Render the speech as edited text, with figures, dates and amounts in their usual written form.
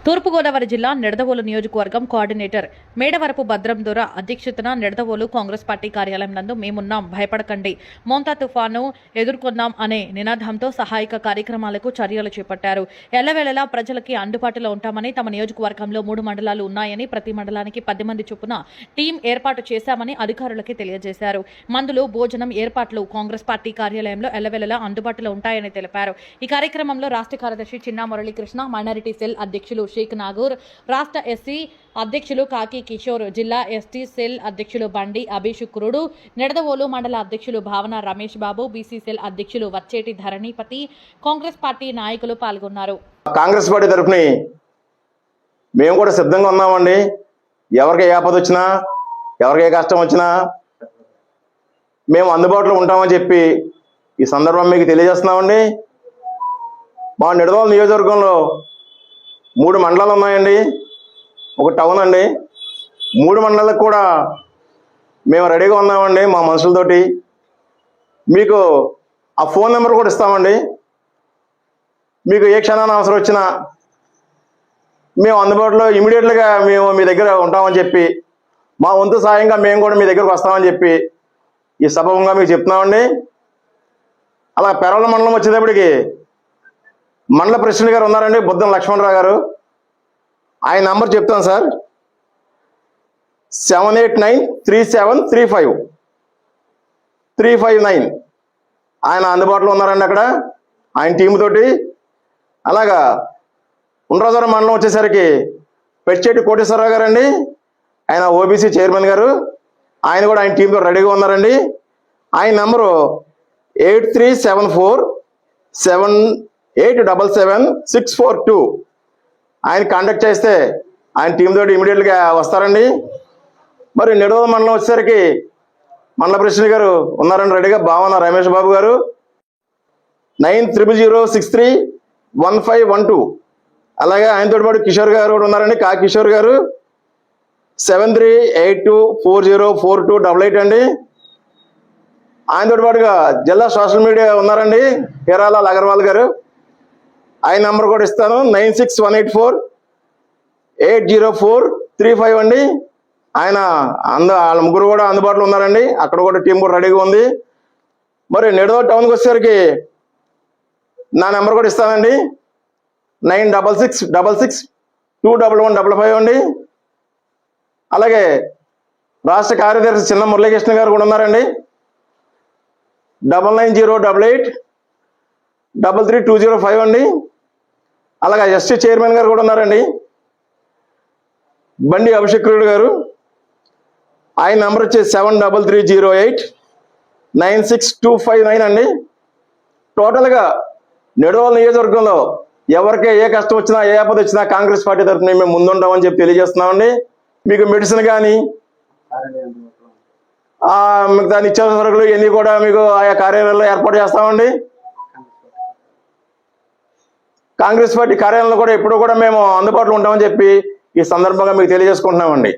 తూర్పుగోదావరి జిల్లా నిడదవోలు నియోజకవర్గం కోఆర్డినేటర్ మేడవరపు భద్రం దొర అధ్యక్షతన నిడదవోలు కాంగ్రెస్ పార్టీ కార్యాలయం నందు మేమున్నాం, భయపడకండి, మోంతా తుఫాను ఎదుర్కొందాం అనే నినాదంతో సహాయక కార్యక్రమాలకు చర్యలు చేపట్టారు. ఎల్లవేళలా ప్రజలకి అందుబాటులో ఉంటామని, తమ నియోజకవర్గంలో 3 మండలాలు ఉన్నాయని, ప్రతి మండలానికి 10 మంది చొప్పున టీం ఏర్పాటు చేశామని అధికారులకి తెలియజేశారు. మందులు, భోజనం ఏర్పాట్లు కాంగ్రెస్ పార్టీ కార్యాలయంలో ఎల్లవేళలా అందుబాటులో ఉంటాయని తెలిపారు. ఈ కార్యక్రమంలో రాష్ట్ర కార్యదర్శి చిన్నా మురళీకృష్ణ, మైనారిటీ సెల్ అధ్యక్షులు షేక్ నాగూర్, రాష్ట్ర ఎస్సీ అధ్యక్షులు కాకి కిషోర్, జిల్లా ఎస్టీ సెల్ అధ్యక్షులు బండి అభిషుక్రుడు, నిడదవోలు మండల అధ్యక్షులు భావన రమేష్ బాబు, బీసీ సెల్ అధ్యక్షులు వచ్చేటి ధరణిపతి, కాంగ్రెస్ పార్టీ నాయకులు పాల్గొన్నారు. కాంగ్రెస్ పార్టీ తరఫున మేము కూడా సిద్ధంగా ఉన్నామండి. ఎవరికి ఏ ఆపద వచ్చినా, ఎవరికి ఏ కష్టం వచ్చినా మేము అందుబాటులో ఉంటామని చెప్పి ఈ సందర్భం మీకు తెలియజేస్తున్నామండి. మా నిడదవోలు నియోజకవర్గంలో 3 మండలాలు ఉన్నాయండి, ఒక టౌన్ అండి. 3 మండలాలకు కూడా మేము రెడీగా ఉన్నామండి మా మనుషులతోటి. మీకు ఆ ఫోన్ నెంబర్ కూడా ఇస్తామండి. మీకు ఏ క్షణాన్ని అవసరం వచ్చినా మేము అందుబాటులో ఇమీడియట్గా మేము మీ దగ్గర ఉంటామని చెప్పి, మా వంతు సాయంగా మేము కూడా మీ దగ్గరకు వస్తామని చెప్పి ఈ సభంగా మీకు చెప్తున్నామండి. అలా పెరవల మండలం వచ్చేటప్పటికి మండల ప్రెసిడెంట్ గారు ఉన్నారండి, బుద్ధం లక్ష్మణరావు గారు. ఆయన నంబర్ చెప్తాను సార్, 7893735359. ఆయన అందుబాటులో ఉన్నారండి అక్కడ ఆయన టీం తోటి. అలాగా ఉండ్రాజవరం మండలం వచ్చేసరికి పెచ్చేటి కోటేశ్వరరావు గారండి, ఆయన ఓబీసీ చైర్మన్ గారు. ఆయన కూడా ఆయన టీంతో రెడీగా ఉన్నారండి. ఆయన నంబరు 837478777642. ఆయన కాంటాక్ట్ చేస్తే ఆయన టీం తోటి ఇమీడియట్గా వస్తారండి. మరి నిడదవోలు మండలం వచ్చేసరికి మండల ప్రెసిడెంట్ గారు ఉన్నారండి రెడీగా, భావన రమేష్ బాబు గారు. 9000631512. అలాగే ఆయనతో పాటు కిషోర్ గారు కూడా ఉన్నారండి, కా కిషోర్ గారు. 7382404288 అండి. ఆయనతో పాటుగా జిల్లా సోషల్ మీడియా ఉన్నారండి, హీరాలాల్ అగర్వాల్ గారు. ఆయన నెంబర్ కూడా ఇస్తాను, 9618480435 అండి. ఆయన వాళ్ళ ముగ్గురు కూడా అందుబాటులో ఉన్నారండి. అక్కడ కూడా టీం కూడా రెడీగా ఉంది. మరి నిడదవోలు టౌన్కి వచ్చేసరికి నా నెంబర్ కూడా ఇస్తానండి, 9666211155 అండి. అలాగే రాష్ట్ర కార్యదర్శి చిన్న మురళీకృష్ణ గారు కూడా ఉన్నారండి, 9908333205 అండి. అలాగే ఎస్టీ చైర్మన్ గారు కూడా ఉన్నారండి, బండి అభిషుక్రుడు గారు. ఆయన నెంబర్ వచ్చి 7330896259 అండి. టోటల్గా నిడదవోలు నియోజకవర్గంలో ఎవరికి ఏ కష్టం వచ్చినా, ఏ ఆపద వచ్చినా కాంగ్రెస్ పార్టీ తరఫున మేము ముందుంటామని చెప్పి తెలియజేస్తున్నామండి. మీకు మెడిసిన్ కానీ మిగతా నిత్యావసర సరుకులు ఇవన్నీ కూడా మీకు ఆయా కార్యాలయాల్లో ఏర్పాటు చేస్తామండి. కాంగ్రెస్ పార్టీ కార్యాలయంలో కూడా ఎప్పుడు కూడా మేము అందుబాటులో ఉంటామని చెప్పి ఈ సందర్భంగా మీకు తెలియజేసుకుంటున్నామండి.